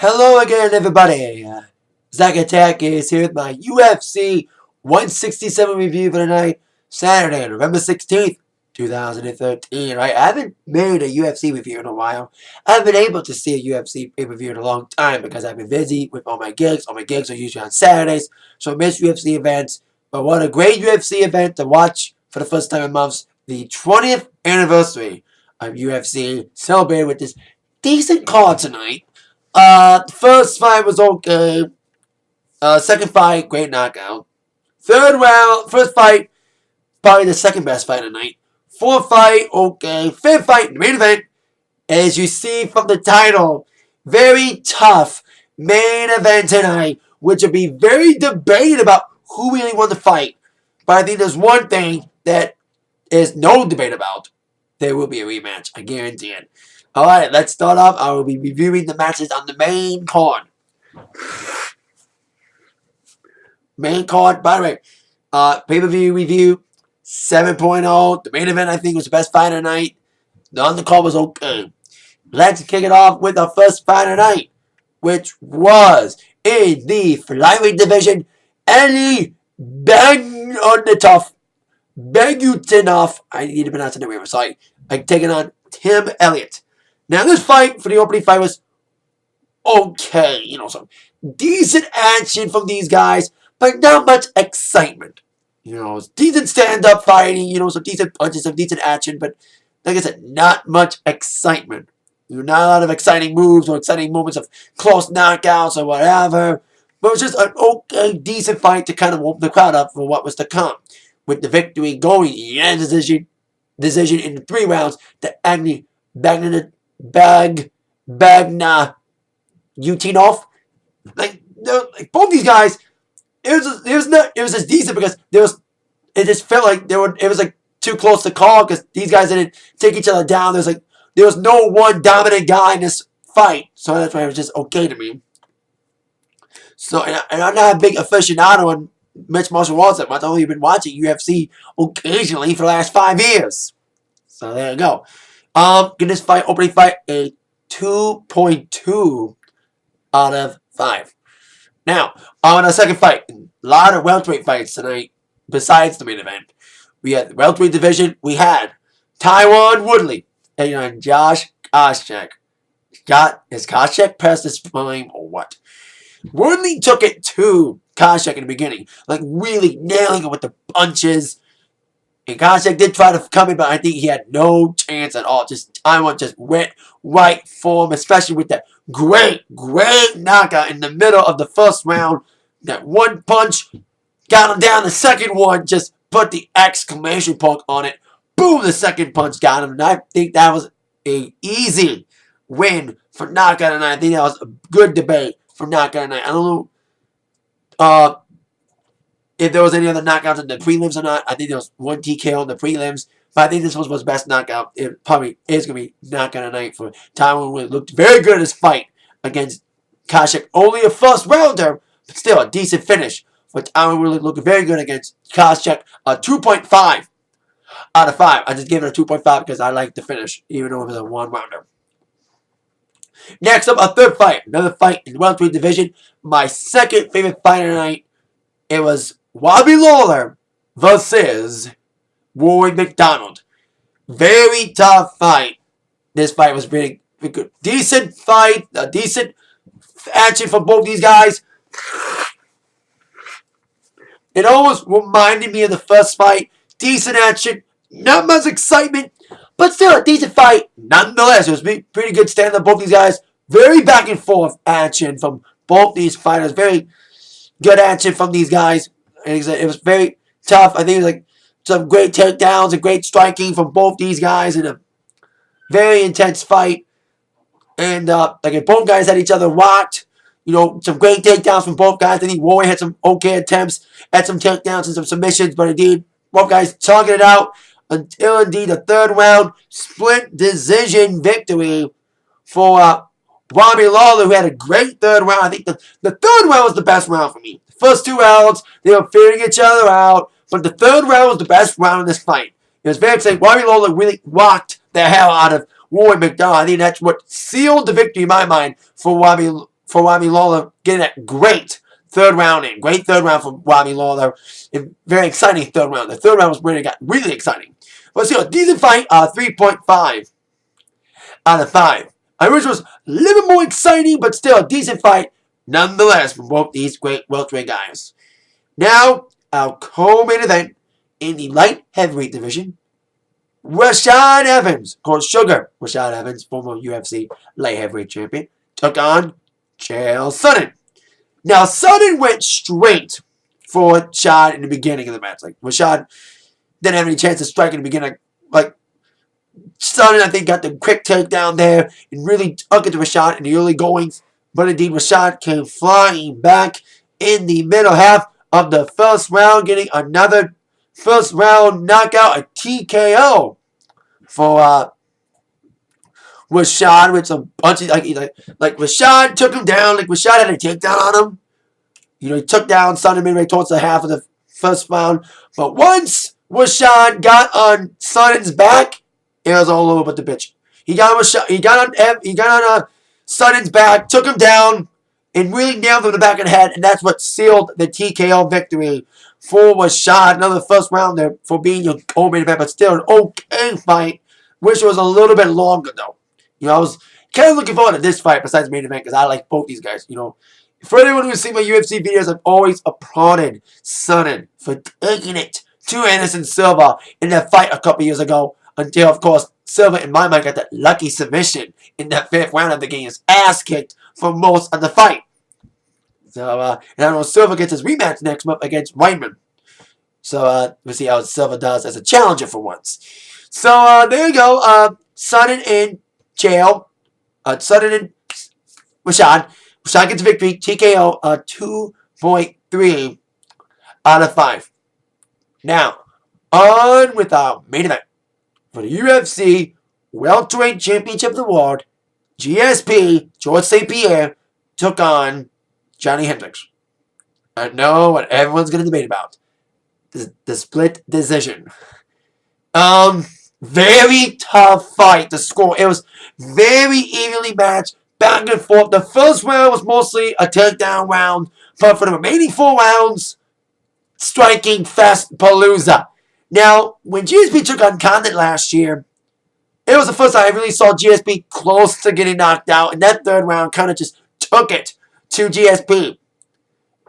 Hello again, everybody. Zack Attack is here with my UFC 167 review for tonight, Saturday, November 16th, 2013. Right? I haven't made a UFC review in a while. I haven't been able to see a UFC pay-per-view in a long time because I've been busy with all my gigs. All my gigs are usually on Saturdays, so I miss UFC events. But what a great UFC event to watch for the first time in months. The 20th anniversary of UFC, celebrated with this decent card tonight. First fight was okay. Second fight, great knockout. Third round, first fight, probably the second best fight of the night. Fourth fight, okay. Fifth fight, the main event. As you see from the title, very tough main event tonight, which will be very debated about who really won the fight. But I think there's one thing that is no debate about. There will be a rematch. I guarantee it. Alright, let's start off. I will be reviewing the matches on the main card. Main card, by the way, pay-per-view review, 7.0. The main event, I think, was the best fight of the night. The undercard was okay. Let's kick it off with the first fight of the night, which was in the flyweight division, BAGAUTINOV. I need to pronounce the name. Sorry. Taking on Tim Elliott. Now, this fight, for the opening fight, was okay. You know, some decent action from these guys, but not much excitement. You know, decent stand-up fighting, you know, some decent punches, some decent action, but like I said, not much excitement. Not a lot of exciting moves or exciting moments of close knockouts or whatever. But it was just an okay, decent fight to kind of warm the crowd up for what was to come. With the victory going in decision in the 3 rounds to BAGAUTINOV. Like both these guys, it was just decent because it just felt like it was like too close to call because these guys didn't take each other down. There was no one dominant guy in this fight, so that's why it was just okay to me. So and I'm not a big aficionado on mixed martial arts. I've only been watching UFC occasionally for the last 5 years. So there you go. Give this fight, opening fight, a 2.2 out of 5. Now, on our second fight, a lot of welterweight fights tonight besides the main event. We had the welterweight division. We had TYRON Woodley taking on Josh COSCHECK. Is COSCHECK past his prime or what? Woodley took it to COSCHECK in the beginning, like really nailing it with the punches. And COSCHECK did try to come in, but I think he had no chance at all. TYRON just went right for him, especially with that great knockout in the middle of the first round. That one punch got him down. The second one just put the exclamation point on it. Boom! The second punch got him. And I think that was an easy win for knockout tonight. I think that was a good debate for knockout tonight. I don't know if there was any other knockouts in the prelims or not. I think there was one TKO in the prelims. But I think this was his best knockout. It probably is going to be knockout tonight for TYRON. It looked very good in his fight against COSCHECK. Only a first rounder, but still a decent finish. For TYRON really looked very good against COSCHECK. A 2.5 out of 5. I just gave it a 2.5 because I like the finish, even though it was a 1-rounder. Next up, a third fight. Another fight in the welterweight division. My second favorite fight tonight. It was Robbie Lawler versus McDonald. Very tough fight. This fight was pretty good. Decent fight. Decent action for both these guys. It almost reminded me of the first fight. Decent action. Not much excitement. But still a decent fight. Nonetheless, it was pretty good stand-up. Both these guys. Very back and forth action from both these fighters. Very good action from these guys. It was very tough. I think it was like some great takedowns and great striking from both these guys in a very intense fight. And like both guys had each other rocked. You know, some great takedowns from both guys. I think RORY had some okay attempts at some takedowns and some submissions, but indeed, both guys talking it out until indeed the third round split decision victory for Robbie Lawler, who had a great third round. I think the third round was the best round for me. The first 2 rounds, they were figuring each other out, but the third round was the best round in this fight. It was very exciting. Robbie Lawler really rocked the hell out of RORY McDonald. I think that's what sealed the victory in my mind for for Robbie Lawler, getting that great third round in. Great third round for Robbie Lawler. And very exciting third round. The third round was when it got really exciting. But still, a decent fight, 3.5 out of 5. I wish it was a little bit more exciting, but still a decent fight nonetheless from both these great welterweight guys. Now, our co-main event in the light heavyweight division. Rashad Evans, of course, Sugar Rashad Evans, former UFC light heavyweight champion, took on Chael Sonnen. Now, Sonnen went straight for Rashad in the beginning of the match. Like, Rashad didn't have any chance to strike in the beginning. Like, Sonnen, I think, got the quick takedown there and really took it to Rashad in the early goings. But indeed, Rashad came flying back in the middle half of the first round, getting another first round knockout, a TKO for Rashad with some punches. Like Rashad took him down. Like Rashad had a takedown on him. You know, he took down Sonnen midway towards the half of the first round. But once Rashad got on Sonnen's back, it was all over but the bitch. He got on Sonnen's back, took him down, and really nailed him in the back of the head, and that's what sealed the TKO victory for Rashad. Another first round there for being your co-main event, but still an okay fight. Wish it was a little bit longer, though. You know, I was kind of looking forward to this fight besides the main event because I like both these guys. You know, for anyone who's seen my UFC videos, I've always applauded Sonnen for taking it to Anderson Silva in that fight a couple years ago until, of course, Silva, in my mind, got that lucky submission in that 5th round after getting his ass kicked for most of the fight. So, and I know Silva gets his rematch next month against Weidman. So, we'll see how Silva does as a challenger for once. So, there you go. Sonnen and Chael. Sonnen and Rashad. Rashad gets a victory. TKO 2.3 out of 5. Now, on with our main event. For the UFC Welterweight Championship of the World, GSP, George St. Pierre, took on Johnny Hendricks. I know what everyone's going to debate about. The split decision. Very tough fight to score. It was very evenly matched, back and forth. The first round was mostly a takedown round, but for the remaining 4 rounds, striking fest palooza. Now, when GSP took on Condit last year, it was the first time I really saw GSP close to getting knocked out, and that 3rd round kind of just took it to GSP.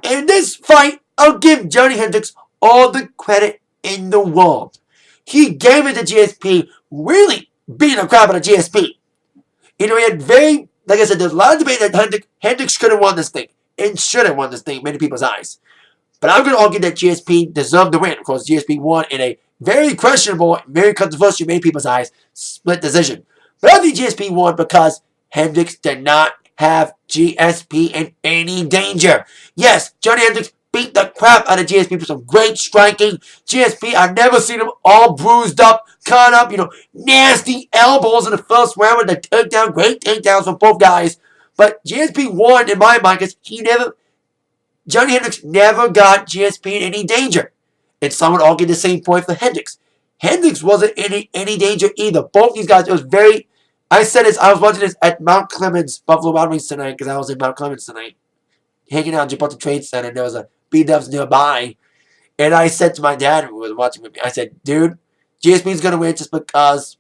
In this fight, I'll give Johnny Hendricks all the credit in the world. He gave it to GSP, really beating the crap out of GSP. You know, he had like I said, there's a lot of debate that Hendricks could have won this thing, and should have won this thing in many people's eyes. But I'm going to argue that GSP deserved the win because GSP won in a very questionable, very controversial, in many people's eyes, split decision. But I think GSP won because Hendricks did not have GSP in any danger. Yes, Johnny Hendricks beat the crap out of GSP for some great striking. GSP, I've never seen him all bruised up, cut up, you know, nasty elbows in the first round with the takedown. Great takedowns from both guys. But GSP won in my mind because Johnny Hendricks never got GSP in any danger. And some would argue the same point for Hendricks. Hendricks wasn't in any danger either. Both these guys, it was very... I said this, I was watching this at Mount Clemens, Buffalo Wild Wings tonight, because I was in Mount Clemens tonight, hanging out at Gibraltar Trade Center, and there was a B-Dubs nearby. And I said to my dad, who was watching with me, I said, dude, GSP's going to win just because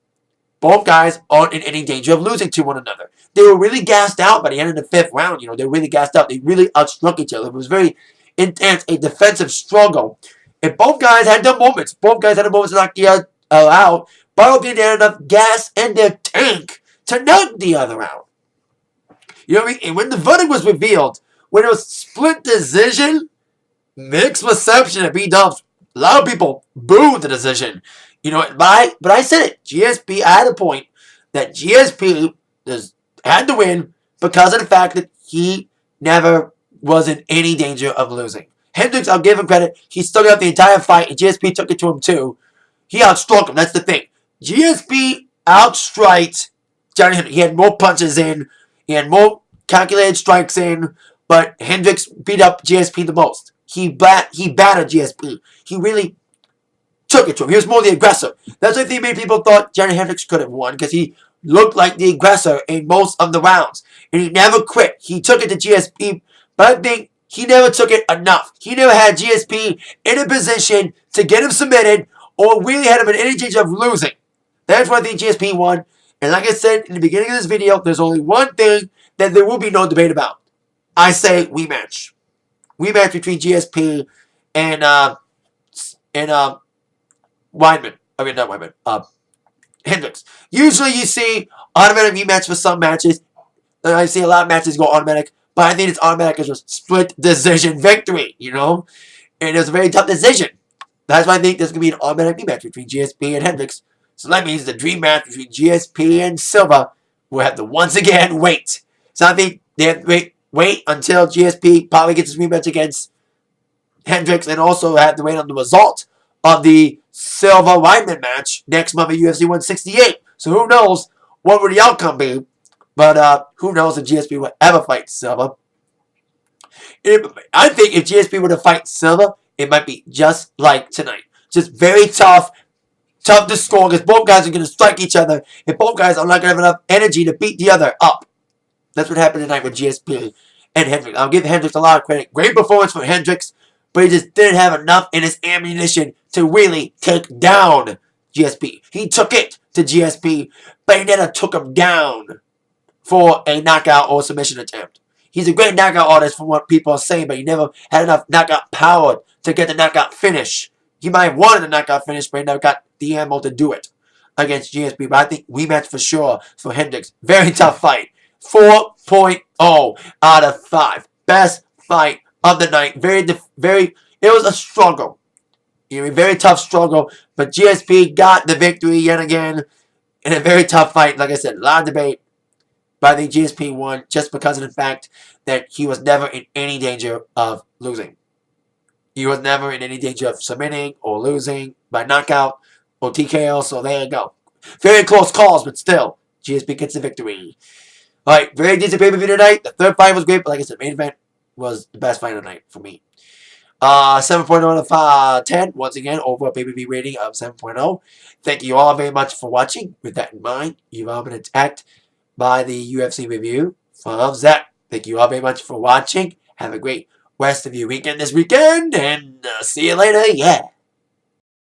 both guys aren't in any danger of losing to one another. They were really gassed out by the end of the 5th round. You know, they were really gassed out. They really outstruck each other. It was very intense, a defensive struggle. And both guys had their moments. Both guys had their moments to knock the other out. Both didn't have enough gas in their tank to knock the other out. You know what I mean? And when the verdict was revealed, when it was split decision, mixed reception at B-Dubs. A lot of people booed the decision. You know, but I said it. GSP, I had a point that GSP had to win because of the fact that he never was in any danger of losing. Hendricks, I'll give him credit. He stuck out the entire fight, and GSP took it to him too. He outstruck him. That's the thing. GSP outstriked Johnny Hendricks. He had more punches in. He had more calculated strikes in. But Hendricks beat up GSP the most. He battered GSP. He really took it to him. He was more the aggressor. That's why I think many people thought Johnny Hendricks could have won because he looked like the aggressor in most of the rounds. And he never quit. He took it to GSP, but I think he never took it enough. He never had GSP in a position to get him submitted or really had him in any danger of losing. That's why I think GSP won. And like I said in the beginning of this video, there's only one thing that there will be no debate about. I say rematch. Rematch between GSP and Weidman. I mean, not Weidman. Hendricks. Usually you see automatic rematch for some matches. I see a lot of matches go automatic, but I think it's automatic as a split decision victory, you know? And it was a very tough decision. That's why I think there's going to be an automatic rematch between GSP and Hendricks. So that means the dream match between GSP and Silva will have to once again wait. So I think they have to wait until GSP probably gets his rematch against Hendricks and also have to wait on the result of the Silva-Weidman match next month at UFC 168. So who knows what would the outcome be. But who knows if GSP will ever fight Silva. I think if GSP were to fight Silva, it might be just like tonight. Just very tough to score because both guys are going to strike each other. And both guys are not going to have enough energy to beat the other up. That's what happened tonight with GSP and Hendricks. I'll give Hendricks a lot of credit. Great performance for Hendricks. But he just didn't have enough in his ammunition to really take down GSP. He took it to GSP, but he never took him down for a knockout or submission attempt. He's a great knockout artist from what people are saying, but he never had enough knockout power to get the knockout finish. He might have wanted the knockout finish, but he never got the ammo to do it against GSP. But I think rematch for sure for Hendricks. Very tough fight. 4.0 out of 5. Best fight of the night. It was a struggle. A very tough struggle. But GSP got the victory yet again in a very tough fight. Like I said, a lot of debate. But I think GSP won just because of the fact that he was never in any danger of losing. He was never in any danger of submitting or losing by knockout or TKO. So there you go. Very close calls, but still, GSP gets the victory. Alright, very decent pay-per-view tonight. The third fight was great, but like I said, main event was the best fight of the night for me. 7.0 out of 10. Once again, overall pay-per-view rating of 7.0. Thank you all very much for watching. With that in mind, you've all been attacked by the UFC review from Zach. Thank you all very much for watching. Have a great rest of your weekend this weekend, and see you later. Yeah.